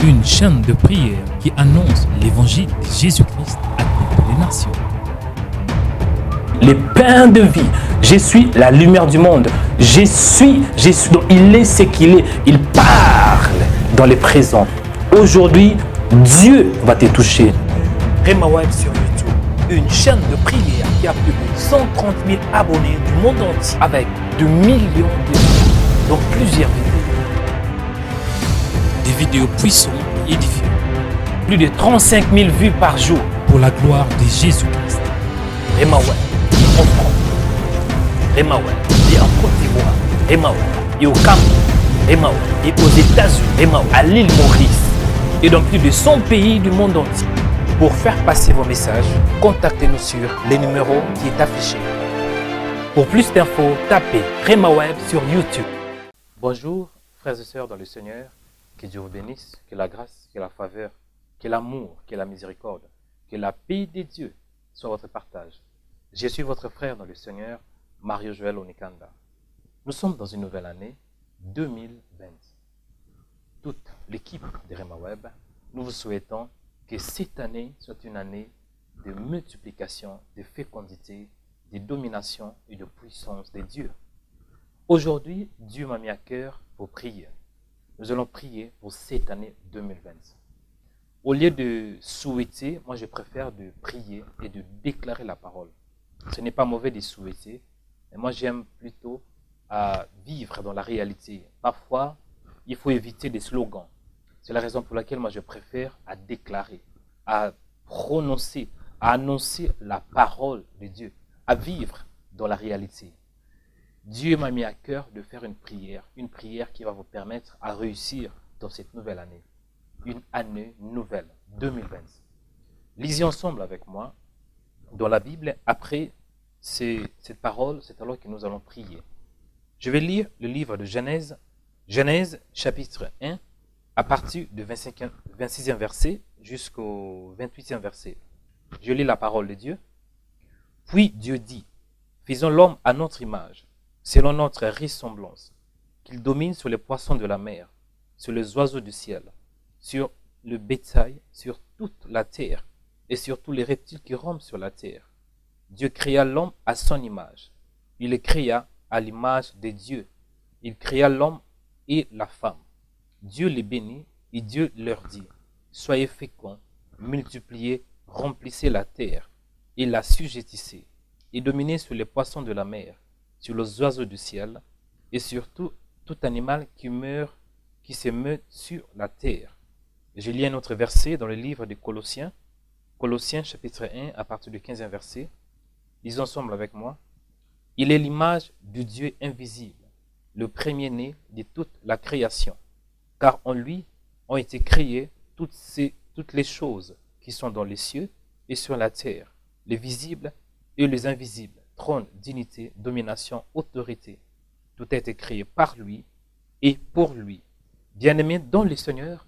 une chaîne de prière qui annonce l'évangile de Jésus-Christ à toutes les nations. Les pains de vie, je suis la lumière du monde. Je suis, donc il est ce qu'il est. Il parle dans les présents. Aujourd'hui, Dieu va te toucher. Rema Web sur YouTube, une chaîne de prière qui a plus de 130 000 abonnés du monde entier avec de millions de vues dans plusieurs vidéos. Des vidéos puissantes et édifiantes Plus de 35 000 vues par jour. pour la gloire de Jésus-Christ. Rema Web en France, Rema Web et en Côte d'Ivoire, Rema Web et au Cameroun, Rema Web et aux États-Unis, Rema Web à l'île Maurice et dans plus de 100 pays du monde entier. Pour faire passer vos messages, contactez-nous sur les numéros qui est affiché. Pour plus d'infos, tapez Rema Web sur YouTube. Bonjour, frères et sœurs dans le Seigneur. Que Dieu vous bénisse, que la grâce, que la faveur, que l'amour, que la miséricorde, que la paix de Dieu soit votre partage. Je suis votre frère dans le Seigneur, Mario Joël Onikanda. Nous sommes dans une nouvelle année, 2020. Toute l'équipe de Rema Web, nous vous souhaitons que cette année soit une année de multiplication, de fécondité, de domination et de puissance de Dieu. Aujourd'hui, Dieu m'a mis à cœur pour prier. Nous allons prier pour cette année 2020. Au lieu de souhaiter, moi je préfère de prier et de déclarer la parole. Ce n'est pas mauvais de souhaiter, mais moi j'aime plutôt à vivre dans la réalité. Parfois, il faut éviter des slogans. C'est la raison pour laquelle moi je préfère à déclarer, à prononcer, à annoncer la parole de Dieu, à vivre dans la réalité. Dieu m'a mis à cœur de faire une prière qui va vous permettre à réussir dans cette nouvelle année. Une année nouvelle, 2020. Lisez ensemble avec moi dans la Bible. Après cette parole, c'est alors que nous allons prier. Je vais lire le livre de Genèse, Genèse chapitre 1, à partir du 26e verset jusqu'au 28e verset. Je lis la parole de Dieu. Puis Dieu dit, faisons l'homme à notre image, selon notre ressemblance, qu'il domine sur les poissons de la mer, sur les oiseaux du ciel, sur le bétail, sur toute la terre, et sur tous les reptiles qui rampent sur la terre. Dieu créa l'homme à son image. Il le créa à l'image de Dieu. Il créa l'homme et la femme. Dieu les bénit et Dieu leur dit, soyez féconds, multipliez, remplissez la terre, et la sujettissez, et dominez sur les poissons de la mer, sur les oiseaux du ciel, et sur tout animal qui se meut sur la terre. Je lis un autre verset dans le livre de Colossiens, Colossiens chapitre 1 à partir du 15e verset. Lisons ensemble avec moi. Il est l'image du Dieu invisible, le premier-né de toute la création, car en lui ont été créées toutes les choses qui sont dans les cieux et sur la terre, les visibles et les invisibles, trône, dignité, domination, autorité. Tout a été créé par lui et pour lui. Bien-aimés dans le Seigneur,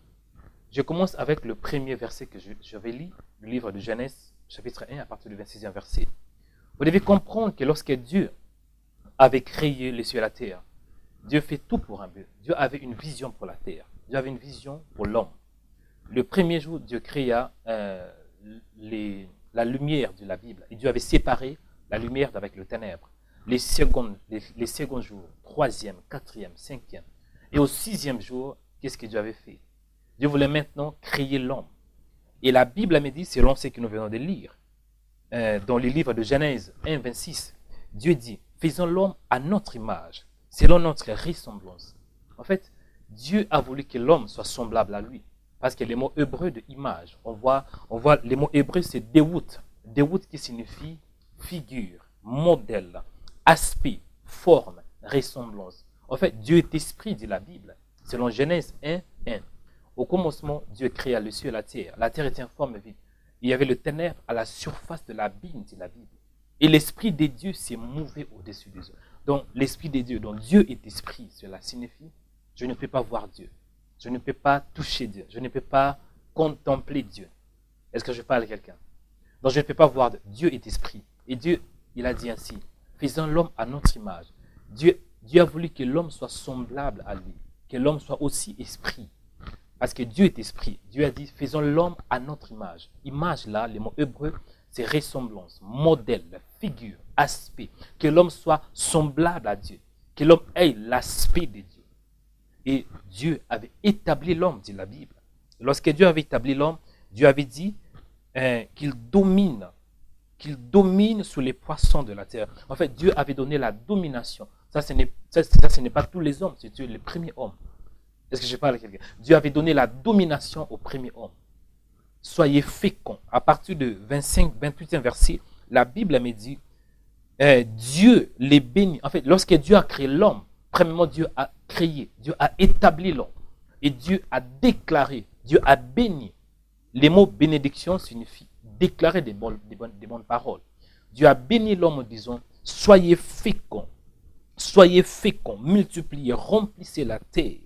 je commence avec le premier verset que je vais lire, le livre de Genèse, chapitre 1, à partir du 26e verset. Vous devez comprendre que lorsque Dieu avait créé les cieux et la terre, Dieu fait tout pour un but. Dieu avait une vision pour la terre. Dieu avait une vision pour l'homme. Le premier jour, Dieu créa la lumière de la Bible. Et Dieu avait séparé la lumière d'avec le ténèbre. Les seconds jours, troisième, quatrième, cinquième. Et au sixième jour, qu'est-ce que Dieu avait fait? Dieu voulait maintenant créer l'homme. Et la Bible me dit, selon ce que nous venons de lire, dans le livre de Genèse 1, 26, Dieu dit, faisons l'homme à notre image, selon notre ressemblance. En fait, Dieu a voulu que l'homme soit semblable à lui. Parce que les mots hébreux de image, on voit les mots hébreux, c'est déwout. Déwout qui signifie figure, modèle, aspect, forme, ressemblance. En fait, Dieu est esprit, dit la Bible, selon Genèse 1, 1. Au commencement, Dieu créa le ciel et la terre. La terre était informe vide. Il y avait le ténèbre à la surface de l'abîme, dit la Bible. Et l'esprit de Dieu s'est mouvé au-dessus des eaux. Donc, l'esprit de Dieu, donc Dieu est esprit. Cela signifie, je ne peux pas voir Dieu. Je ne peux pas toucher Dieu. Je ne peux pas contempler Dieu. Est-ce que je parle à quelqu'un? Donc, je ne peux pas voir Dieu. Dieu est esprit. Et Dieu, il a dit ainsi, faisons l'homme à notre image. Dieu a voulu que l'homme soit semblable à lui, que l'homme soit aussi esprit. Parce que Dieu est esprit. Dieu a dit, faisons l'homme à notre image. Image là, les mots hébreux, c'est ressemblance, modèle, figure, aspect. Que l'homme soit semblable à Dieu. Que l'homme ait l'aspect de Dieu. Et Dieu avait établi l'homme, dit la Bible. Lorsque Dieu avait établi l'homme, Dieu avait dit qu'il domine sur les poissons de la terre. En fait, Dieu avait donné la domination. Ça, ce n'est pas tous les hommes, c'est Dieu, les premiers hommes. Est-ce que je parle à quelqu'un? Dieu avait donné la domination aux premiers hommes. Soyez féconds. À partir de 28e verset, la Bible me dit, Dieu les bénit. En fait, lorsque Dieu a créé l'homme, premièrement, Dieu a créé, Dieu a établi l'homme. Et Dieu a déclaré, Dieu a béni. Les mots bénédiction signifient déclarer des bonnes paroles. Dieu a béni l'homme en disant, soyez féconds, multipliez, remplissez la terre,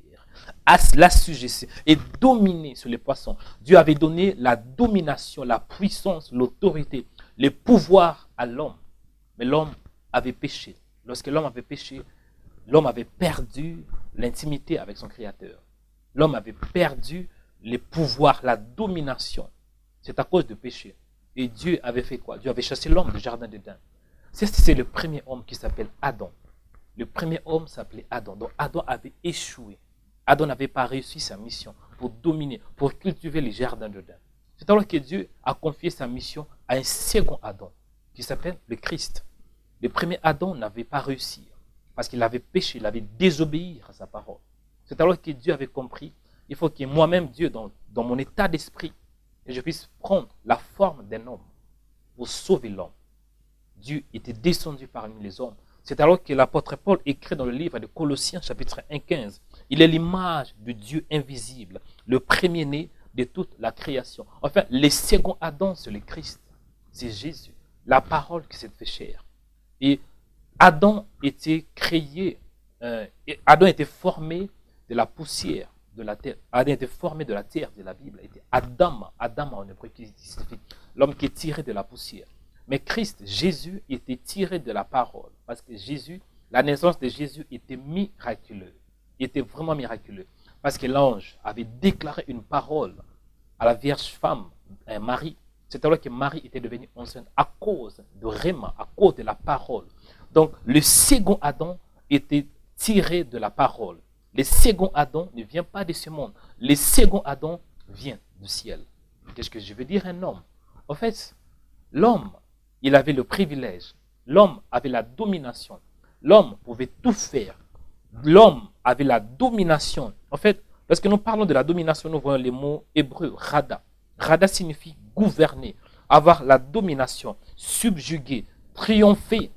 l'assujettissez et dominez sur les poissons. Dieu avait donné la domination, la puissance, l'autorité, le pouvoir à l'homme. Mais l'homme avait péché. Lorsque l'homme avait péché, l'homme avait perdu l'intimité avec son Créateur. L'homme avait perdu les pouvoirs, la domination. C'est à cause du péché. Et Dieu avait fait quoi? Dieu avait chassé l'homme du jardin d'Éden. C'est le premier homme qui s'appelle Adam. Le premier homme s'appelait Adam. Donc Adam avait échoué. Adam n'avait pas réussi sa mission pour dominer, pour cultiver les jardins d'Éden. C'est alors que Dieu a confié sa mission à un second Adam qui s'appelle le Christ. Le premier Adam n'avait pas réussi parce qu'il avait péché, il avait désobéi à sa parole. C'est alors que Dieu avait compris, il faut que moi-même, Dieu, dans mon état d'esprit, que je puisse prendre la forme d'un homme pour sauver l'homme. Dieu était descendu parmi les hommes. C'est alors que l'apôtre Paul écrit dans le livre de Colossiens, chapitre 1,15. Il est l'image de Dieu invisible, le premier-né de toute la création. Enfin, le second Adam, c'est le Christ. C'est Jésus, la parole qui s'est fait chair. Et Adam était créé, Adam était formé de la poussière de la terre. Adam était formé de la terre de la Bible. Il était Adam en hébreu qui signifie l'homme qui est tiré de la poussière. Mais Christ, Jésus, était tiré de la parole. Parce que Jésus, la naissance de Jésus était miraculeuse. Il était vraiment miraculeux. Parce que l'ange avait déclaré une parole à la Vierge femme, Marie. C'est alors que Marie était devenue enceinte à cause de Réma, à cause de la parole. Donc, le second Adam était tiré de la parole. Le second Adam ne vient pas de ce monde. Le second Adam vient du ciel. Qu'est-ce que je veux dire un homme? En fait, l'homme, il avait le privilège. L'homme avait la domination. L'homme pouvait tout faire. L'homme avait la domination. En fait, lorsque nous parlons de la domination, nous voyons les mots hébreux, rada. Rada signifie gouverner, avoir la domination, subjuguer, triompher,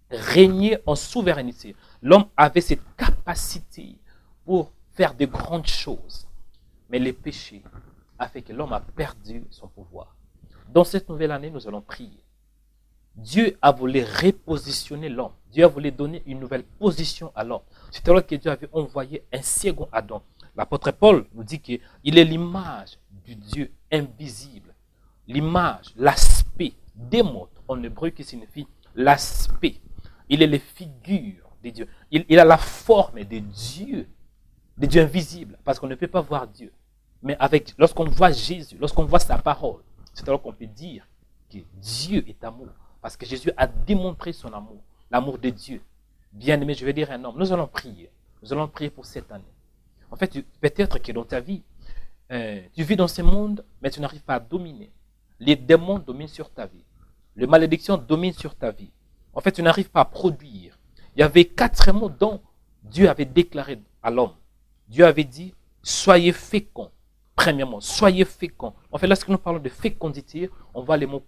régner en souveraineté. L'homme avait cette capacité pour faire de grandes choses. Mais le péché a fait que l'homme a perdu son pouvoir. Dans cette nouvelle année, nous allons prier. Dieu a voulu repositionner l'homme. Dieu a voulu donner une nouvelle position à l'homme. C'est alors que Dieu avait envoyé un second Adam. L'apôtre Paul nous dit qu'il est l'image du Dieu invisible. L'image, l'aspect, démos en hébreu qui signifie l'aspect. Il est les figures de Dieu. Il a la forme de Dieu invisible, parce qu'on ne peut pas voir Dieu. Mais lorsqu'on voit Jésus, lorsqu'on voit sa parole, c'est alors qu'on peut dire que Dieu est amour. Parce que Jésus a démontré son amour, l'amour de Dieu. Bien-aimé, je vais dire un homme, nous allons prier. Nous allons prier pour cette année. En fait, peut-être que dans ta vie, tu vis dans ce monde, mais tu n'arrives pas à dominer. Les démons dominent sur ta vie. Les malédictions dominent sur ta vie. En fait, tu n'arrives pas à produire. Il y avait 4 mots dont Dieu avait déclaré à l'homme. Dieu avait dit, soyez féconds. Premièrement, soyez féconds. En fait, lorsque nous parlons de fécondité, on voit les mots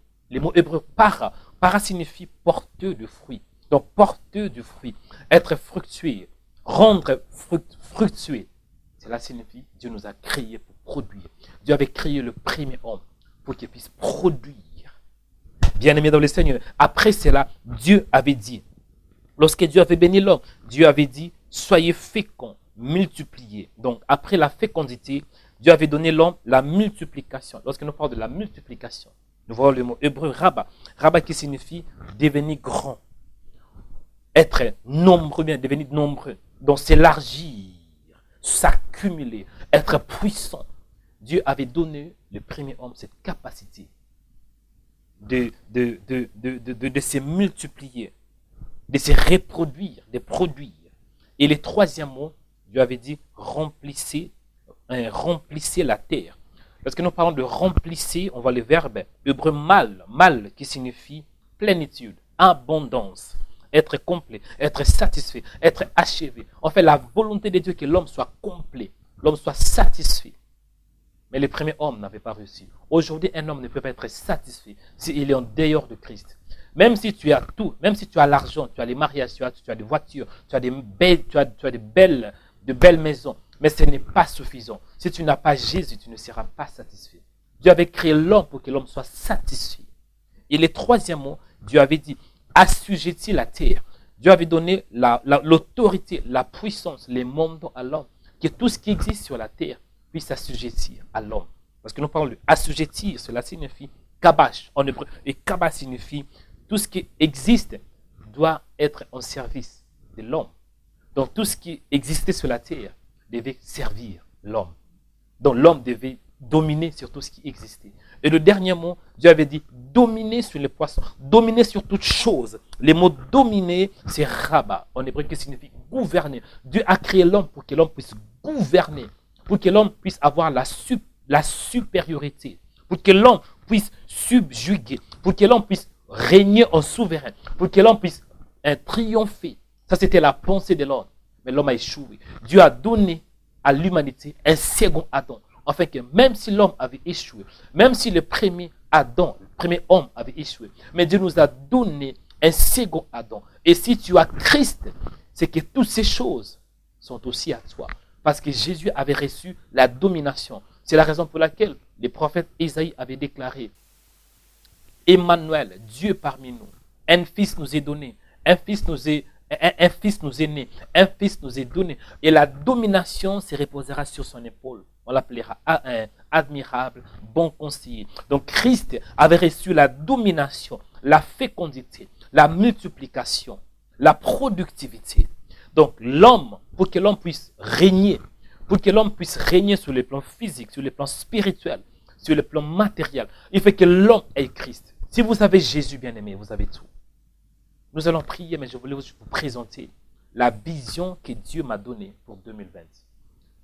hébreux para. Para signifie porteur de fruits. Donc, porteur de fruits. Être fructueux. Rendre fructueux. Cela signifie Dieu nous a créés pour produire. Dieu avait créé le premier homme pour qu'il puisse produire. Bien-aimé dans le Seigneur. Après cela, Dieu avait dit, lorsque Dieu avait béni l'homme, Dieu avait dit, soyez féconds, multipliez. Donc, après la fécondité, Dieu avait donné l'homme la multiplication. Lorsque nous parlons de la multiplication, nous voyons le mot hébreu rabba. Rabba qui signifie devenir grand. Être nombreux, bien devenir nombreux. Donc, s'élargir, s'accumuler, être puissant. Dieu avait donné le premier homme cette capacité de se multiplier, de se reproduire, de produire. Et le troisième mot, Dieu avait dit remplissez la terre. Lorsque nous parlons de remplissez, on voit le verbe hébreu mal qui signifie plénitude, abondance, être complet, être satisfait, être achevé. En fait, la volonté de Dieu que l'homme soit complet, l'homme soit satisfait. Mais le premier homme n'avait pas réussi. Aujourd'hui, un homme ne peut pas être satisfait s'il est en dehors de Christ. Même si tu as tout, même si tu as l'argent, tu as les mariages, tu as des voitures, tu as de belles maisons, mais ce n'est pas suffisant. Si tu n'as pas Jésus, tu ne seras pas satisfait. Dieu avait créé l'homme pour que l'homme soit satisfait. Et le troisième mot, Dieu avait dit assujettis la terre. Dieu avait donné l'autorité, la puissance, les mandats à l'homme, que tout ce qui existe sur la terre puisse s'assujettir à l'homme. Parce que nous parlons de assujettir, cela signifie kabash en hébreu. Et kabash signifie tout ce qui existe doit être en service de l'homme. Donc tout ce qui existait sur la terre devait servir l'homme. Donc l'homme devait dominer sur tout ce qui existait. Et le dernier mot, Dieu avait dit dominer sur les poissons, dominer sur toutes choses. Le mot dominer, c'est rabat, en hébreu qui signifie gouverner. Dieu a créé l'homme pour que l'homme puisse gouverner, pour que l'homme puisse avoir la supériorité, pour que l'homme puisse subjuguer, pour que l'homme puisse régner en souverain, pour que l'homme puisse triompher. Ça, c'était la pensée de l'homme. Mais l'homme a échoué. Dieu a donné à l'humanité un second Adam. Afin que même si l'homme avait échoué, même si le premier Adam, le premier homme avait échoué, mais Dieu nous a donné un second Adam. Et si tu as Christ, c'est que toutes ces choses sont aussi à toi. Parce que Jésus avait reçu la domination. C'est la raison pour laquelle le prophète Isaïe avait déclaré Emmanuel, Dieu parmi nous, un fils nous est donné, un fils nous est né, un fils nous est donné. Et la domination se reposera sur son épaule. On l'appellera admirable, bon conseiller. Donc Christ avait reçu la domination, la fécondité, la multiplication, la productivité. Donc l'homme, pour que l'homme puisse régner, sur le plan physique, sur le plan spirituel, sur le plan matériel, il faut que l'homme ait Christ. Si vous avez Jésus bien-aimé, vous avez tout. Nous allons prier, mais je voulais vous présenter la vision que Dieu m'a donnée pour 2020.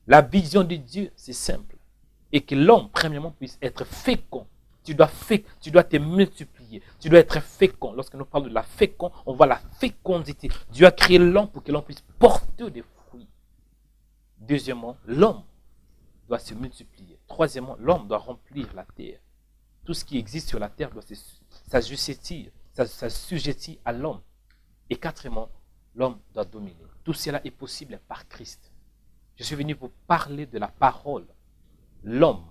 La vision de Dieu, c'est simple. Et que l'homme, premièrement, puisse être fécond. Tu dois te multiplier. Tu dois être fécond. Lorsque nous parlons de la fécond, on voit la fécondité. Dieu a créé l'homme pour que l'homme puisse porter des fruits. Deuxièmement, l'homme doit se multiplier. Troisièmement, l'homme doit remplir la terre. Tout ce qui existe sur la terre doit s'assujettir à l'homme. Et quatrièmement, l'homme doit dominer. Tout cela est possible par Christ. Je suis venu vous parler de la parole. L'homme,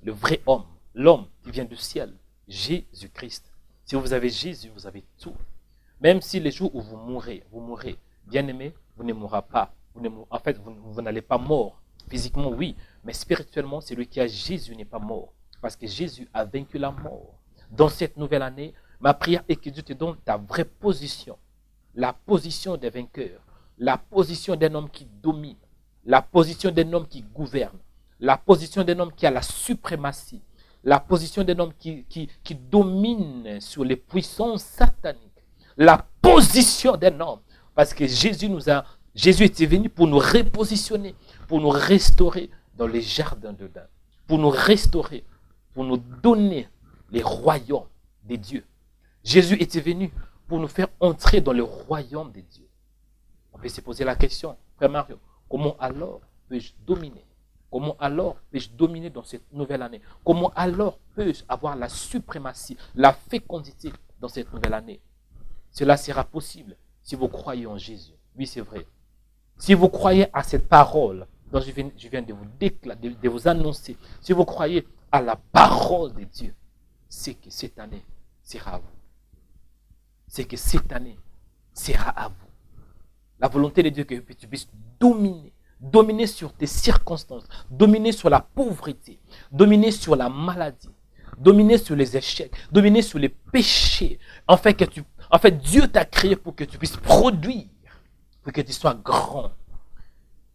le vrai homme, l'homme qui vient du ciel, Jésus-Christ. Si vous avez Jésus, vous avez tout. Même si les jours où vous mourrez. Bien aimé, vous ne mourrez pas. Vous n'allez pas mort. Physiquement, oui. Mais spirituellement, celui qui a Jésus n'est pas mort. Parce que Jésus a vaincu la mort. Dans cette nouvelle année, ma prière est que Dieu te donne ta vraie position. La position des vainqueurs. La position d'un homme qui domine. La position d'un homme qui gouverne. La position d'un homme qui a la suprématie. La position d'un homme qui domine sur les puissances sataniques. La position d'un homme. Parce que Jésus était venu pour nous repositionner, pour nous restaurer dans les jardins d'Éden. Pour nous restaurer, pour nous donner les royaumes des dieux. Jésus était venu pour nous faire entrer dans le royaume des dieux. On peut se poser la question, Frère Mario, comment alors peux-je dominer? Comment alors peux-je dominer dans cette nouvelle année? Comment alors peux-je avoir la suprématie, la fécondité dans cette nouvelle année? Cela sera possible si vous croyez en Jésus. Oui, c'est vrai. Si vous croyez à cette parole dont je viens de vous déclarer, de vous annoncer, si vous croyez à la parole de Dieu, c'est que cette année sera à vous. C'est que cette année sera à vous. La volonté de Dieu que tu puisses dominer sur tes circonstances, dominer sur la pauvreté, dominer sur la maladie, dominer sur les échecs, dominer sur les péchés. En fait, Dieu t'a créé pour que tu puisses produire, pour que tu sois grand.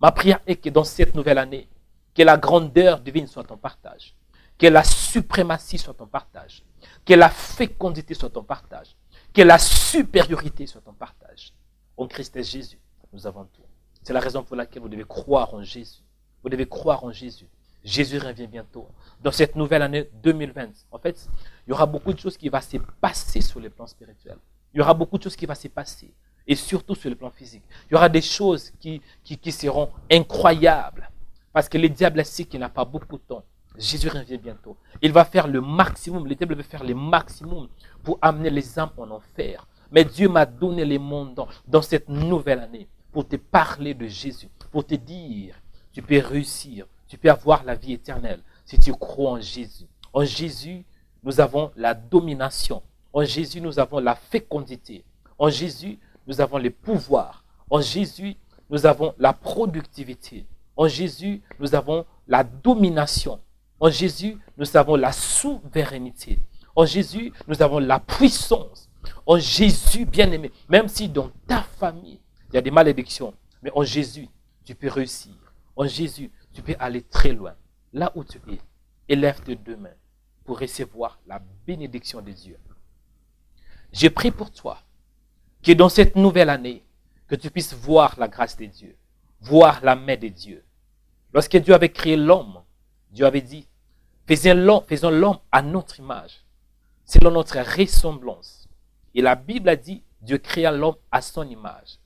Ma prière est que dans cette nouvelle année, Que la grandeur divine soit ton partage. Que la suprématie soit ton partage. Que la fécondité soit ton partage. Que la supériorité soit ton partage. En Christ Jésus, nous avons tout. C'est la raison pour laquelle vous devez croire en Jésus. Vous devez croire en Jésus. Jésus revient bientôt. Dans cette nouvelle année 2020, en fait, il y aura beaucoup de choses qui vont se passer sur le plan spirituel. Il y aura beaucoup de choses qui vont se passer. Et surtout sur le plan physique. Il y aura des choses qui seront incroyables. Parce que le diable sait qu'il n'a pas beaucoup de temps. Jésus revient bientôt. Il va faire le maximum. Le diable va faire le maximum pour amener les âmes en enfer. Mais Dieu m'a donné les mondes dans cette nouvelle année pour te parler de Jésus. Pour te dire, tu peux réussir. Tu peux avoir la vie éternelle si tu crois en Jésus. En Jésus, nous avons la domination. En Jésus, nous avons la fécondité. En Jésus, nous avons le pouvoir. En Jésus, nous avons la productivité. En Jésus, nous avons la domination. En Jésus, nous avons la souveraineté. En Jésus, nous avons la puissance. En Jésus, bien-aimé, même si dans ta famille, il y a des malédictions, mais en Jésus, tu peux réussir. En Jésus, tu peux aller très loin. Là où tu es, élève tes deux mains pour recevoir la bénédiction de Dieu. Je prie pour toi que dans cette nouvelle année, que tu puisses voir la grâce de Dieu, voir la main de Dieu. Lorsque Dieu avait créé l'homme, Dieu avait dit, faisons l'homme à notre image, selon notre ressemblance. Et la Bible a dit, Dieu créa l'homme à son image,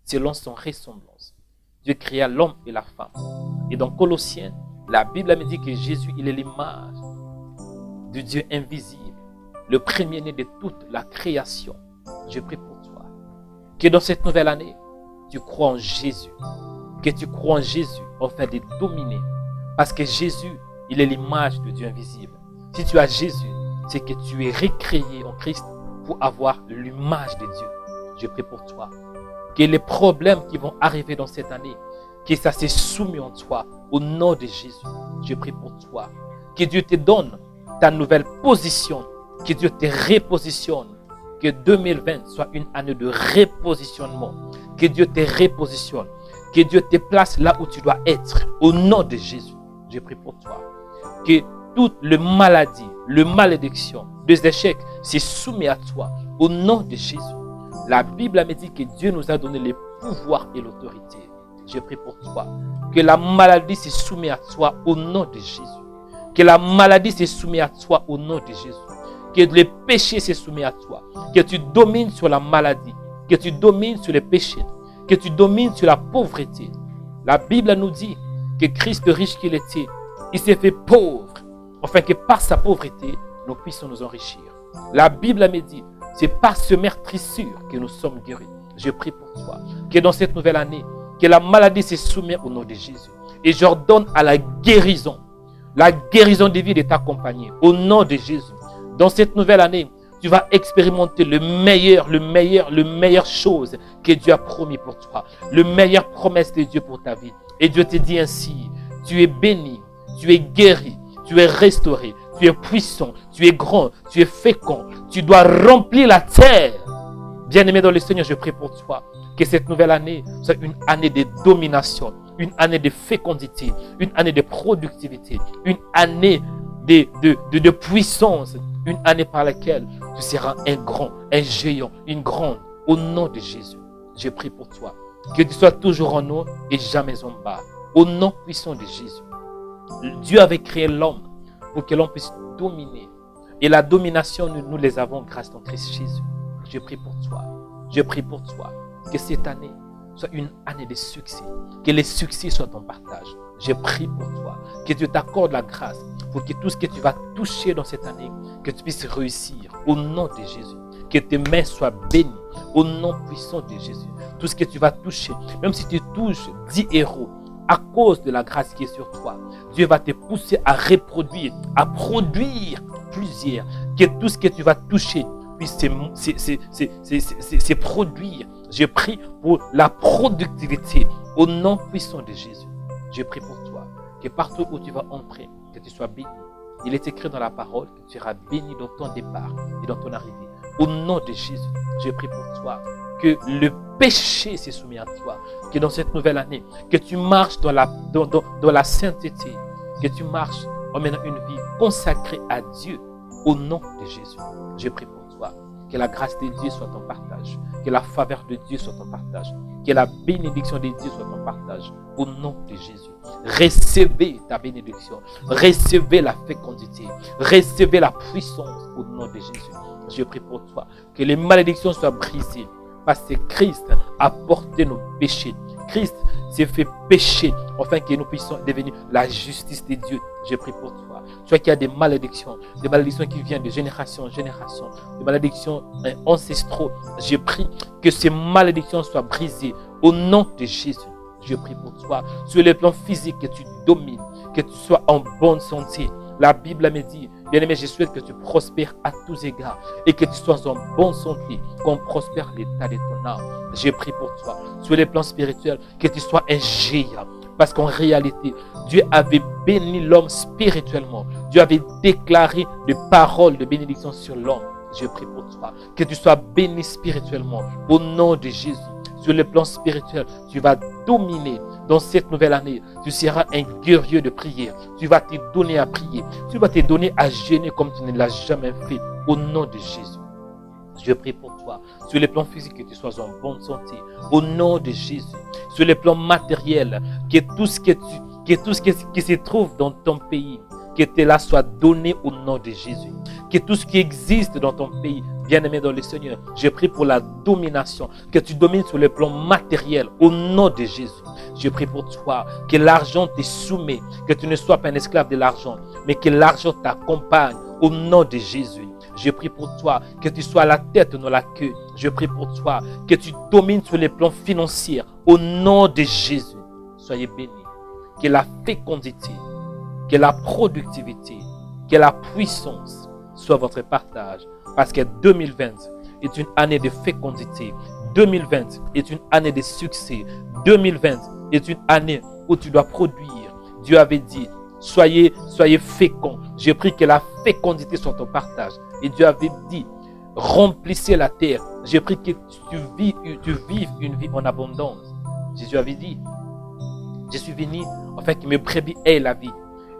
selon son ressemblance. Dieu créa l'homme et la femme. Et dans Colossiens, la Bible me dit que Jésus, il est l'image du Dieu invisible, le premier-né de toute la création. Je prie pour toi, que dans cette nouvelle année, tu crois en Jésus, que tu crois en Jésus afin de dominer. Parce que Jésus, il est l'image de Dieu invisible. Si tu as Jésus, c'est que tu es recréé en Christ pour avoir l'image de Dieu. Je prie pour toi. Que les problèmes qui vont arriver dans cette année, que ça s'est soumis en toi au nom de Jésus. Je prie pour toi. Que Dieu te donne ta nouvelle position. Que Dieu te repositionne. Que 2020 soit une année de repositionnement. Que Dieu te repositionne. Que Dieu te place là où tu dois être. Au nom de Jésus, je prie pour toi. Que toute le maladie, le malédiction, les échecs, se soumet à toi. Au nom de Jésus. La Bible me dit que Dieu nous a donné le pouvoir et l'autorité. Je prie pour toi. Que la maladie se soumet à toi au nom de Jésus. Que la maladie se soumet à toi au nom de Jésus. Que le péché se soumet à toi. Que tu domines sur la maladie. Que tu domines sur le péché. Que tu domines sur la pauvreté. La Bible nous dit que Christ, riche qu'il était, il s'est fait pauvre, afin que par sa pauvreté, nous puissions nous enrichir. La Bible me dit, c'est par ce meurtrissure que nous sommes guéris. Je prie pour toi, que dans cette nouvelle année, que la maladie se soumette au nom de Jésus. Et j'ordonne à la guérison de vie de t'accompagner, au nom de Jésus. Dans cette nouvelle année, tu vas expérimenter le meilleur chose que Dieu a promis pour toi. Le meilleur promesse de Dieu pour ta vie. Et Dieu te dit ainsi, tu es béni, tu es guéri, tu es restauré, tu es puissant, tu es grand, tu es fécond. Tu dois remplir la terre. Bien-aimé dans le Seigneur, je prie pour toi. Que cette nouvelle année soit une année de domination, une année de fécondité, une année de productivité, une année de puissance, une année par laquelle tu seras un grand, un géant, une grande, au nom de Jésus. Je prie pour toi. Que tu sois toujours en haut et jamais en bas. Au nom puissant de Jésus. Dieu avait créé l'homme pour que l'on puisse dominer. Et la domination, nous les avons grâce à Christ Jésus. Je prie pour toi. Je prie pour toi. Que cette année soit une année de succès. Que les succès soient ton partage. Je prie pour toi. Que Dieu t'accorde la grâce pour que tout ce que tu vas toucher dans cette année, que tu puisses réussir au nom de Jésus. Que tes mains soient bénies au nom puissant de Jésus. Tout ce que tu vas toucher, même si tu touches 10 héros, à cause de la grâce qui est sur toi, Dieu va te pousser à reproduire, à produire plusieurs. Que tout ce que tu vas toucher puisse se produire. Je prie pour la productivité au nom puissant de Jésus. Je prie pour toi, que partout où tu vas entrer, que tu sois béni. Il est écrit dans la parole que tu seras béni dans ton départ et dans ton arrivée. Au nom de Jésus, je prie pour toi, que le péché s'est soumis à toi. Que dans cette nouvelle année, que tu marches dans la sainteté, que tu marches en menant une vie consacrée à Dieu au nom de Jésus. Je prie pour toi. Que la grâce de Dieu soit ton partage. Que la faveur de Dieu soit ton partage. Que la bénédiction de Dieu soit ton partage. Au nom de Jésus. Recevez ta bénédiction. Recevez la fécondité. Recevez la puissance au nom de Jésus. Je prie pour toi. Que les malédictions soient brisées. Parce que Christ a porté nos péchés. Christ s'est fait pécher afin que nous puissions devenir la justice de Dieu. Je prie pour toi. Soit qu'il y a des malédictions qui viennent de génération en génération, des malédictions ancestraux. Je prie que ces malédictions soient brisées au nom de Jésus. Je prie pour toi. Sur le plan physique, que tu domines, que tu sois en bonne santé. La Bible me dit, bien-aimé, je souhaite que tu prospères à tous égards et que tu sois en bonne santé, qu'on prospère l'état de ton âme. Je prie pour toi. Sur les plans spirituels, que tu sois un géant. Parce qu'en réalité, Dieu avait béni l'homme spirituellement. Dieu avait déclaré des paroles de bénédiction sur l'homme. Je prie pour toi. Que tu sois béni spirituellement. Au nom de Jésus. Sur le plan spirituel, tu vas dominer dans cette nouvelle année. Tu seras un guerrier de prière. Tu vas te donner à prier. Tu vas te donner à jeûner comme tu ne l'as jamais fait. Au nom de Jésus. Je prie pour toi. Sur le plan physique, que tu sois en bonne santé. Au nom de Jésus. Sur le plan matériel, que tout ce qui se trouve dans ton pays, que cela soit donné au nom de Jésus. Que tout ce qui existe dans ton pays, bien-aimé dans le Seigneur, je prie pour la domination, que tu domines sur le plan matériel au nom de Jésus. Je prie pour toi, que l'argent te soumet, que tu ne sois pas un esclave de l'argent, mais que l'argent t'accompagne au nom de Jésus. Je prie pour toi, que tu sois la tête, non la queue. Je prie pour toi, que tu domines sur les plans financiers au nom de Jésus. Soyez bénis. Que la fécondité, que la productivité, que la puissance soit votre partage. Parce que 2020 est une année de fécondité. 2020 est une année de succès. 2020 est une année où tu dois produire. Dieu avait dit, soyez féconds. Je prie que la fécondité soit ton partage. Et Dieu avait dit, remplissez la terre. Je prie que tu vives une vie en abondance. Jésus avait dit, je suis venu afin que mes brebis aient la vie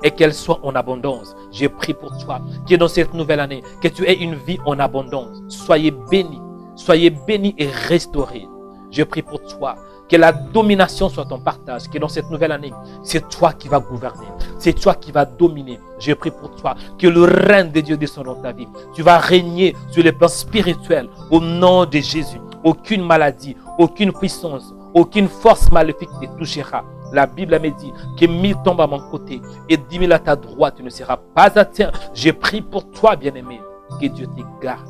et qu'elle soit en abondance. Je prie pour toi, que dans cette nouvelle année, que tu aies une vie en abondance. Soyez bénis et restaurés. Je prie pour toi, que la domination soit ton partage, que dans cette nouvelle année, c'est toi qui vas gouverner, c'est toi qui vas dominer. Je prie pour toi, que le règne de Dieu descende dans ta vie. Tu vas régner sur les plans spirituels au nom de Jésus. Aucune maladie, aucune puissance, aucune force maléfique ne te touchera. La Bible me dit que 1000 tombent à mon côté et 10 000 à ta droite, tu ne seras pas atteint. Je prie pour toi, bien-aimé, que Dieu te garde,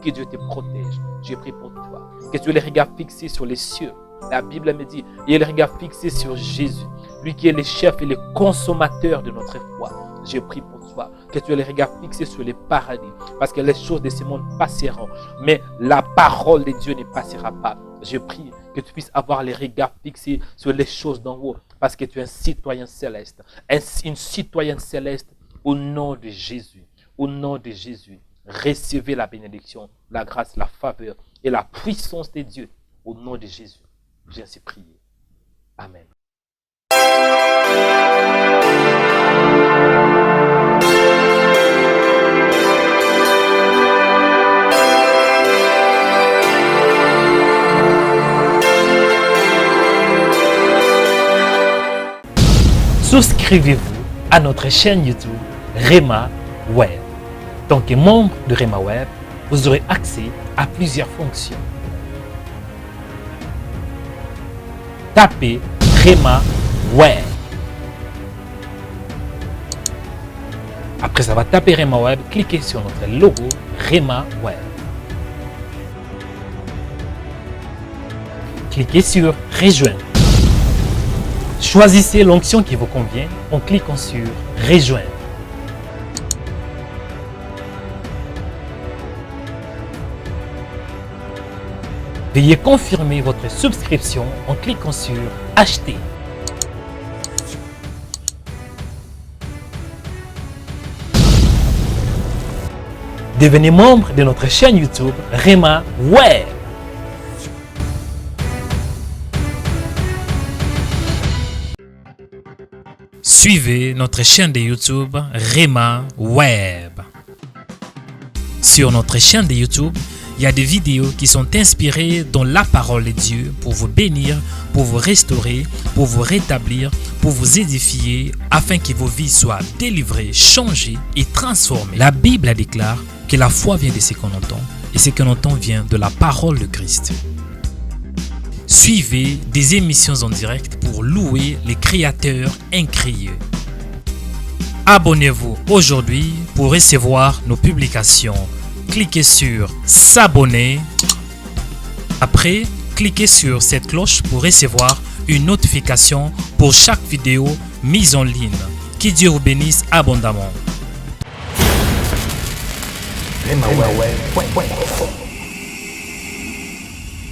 que Dieu te protège. Je prie pour toi, que tu aies les regards fixés sur les cieux. La Bible me dit, il y a les regards fixés sur Jésus, lui qui est le chef et le consommateur de notre foi. Je prie pour toi, que tu aies les regards fixés sur les paradis, parce que les choses de ce monde passeront, mais la parole de Dieu ne passera pas. Je prie que tu puisses avoir les regards fixés sur les choses d'en haut, parce que tu es un citoyen céleste, une citoyenne céleste au nom de Jésus. Au nom de Jésus, recevez la bénédiction, la grâce, la faveur et la puissance de Dieu. Au nom de Jésus, j'ai ainsi prié. Amen. Souscrivez-vous à notre chaîne YouTube Rema Web. En tant que membre de Rema Web, vous aurez accès à plusieurs fonctions. Tapez Rema Web. Après avoir tapé Rema Web, cliquez sur notre logo Rema Web. Cliquez sur Rejoindre. Choisissez l'onction qui vous convient en cliquant sur Rejoindre. Veuillez confirmer votre souscription en cliquant sur Acheter. Devenez membre de notre chaîne YouTube Rema Web. Suivez notre chaîne de YouTube Rema Web. Sur notre chaîne de YouTube, il y a des vidéos qui sont inspirées dans la parole de Dieu pour vous bénir, pour vous restaurer, pour vous rétablir, pour vous édifier, afin que vos vies soient délivrées, changées et transformées. La Bible déclare que la foi vient de ce qu'on entend et ce qu'on entend vient de la parole de Christ. Suivez des émissions en direct pour louer les créateurs incréés. Abonnez-vous aujourd'hui pour recevoir nos publications. Cliquez sur s'abonner. Après, cliquez sur cette cloche pour recevoir une notification pour chaque vidéo mise en ligne. Que Dieu vous bénisse abondamment. RemaWeb.com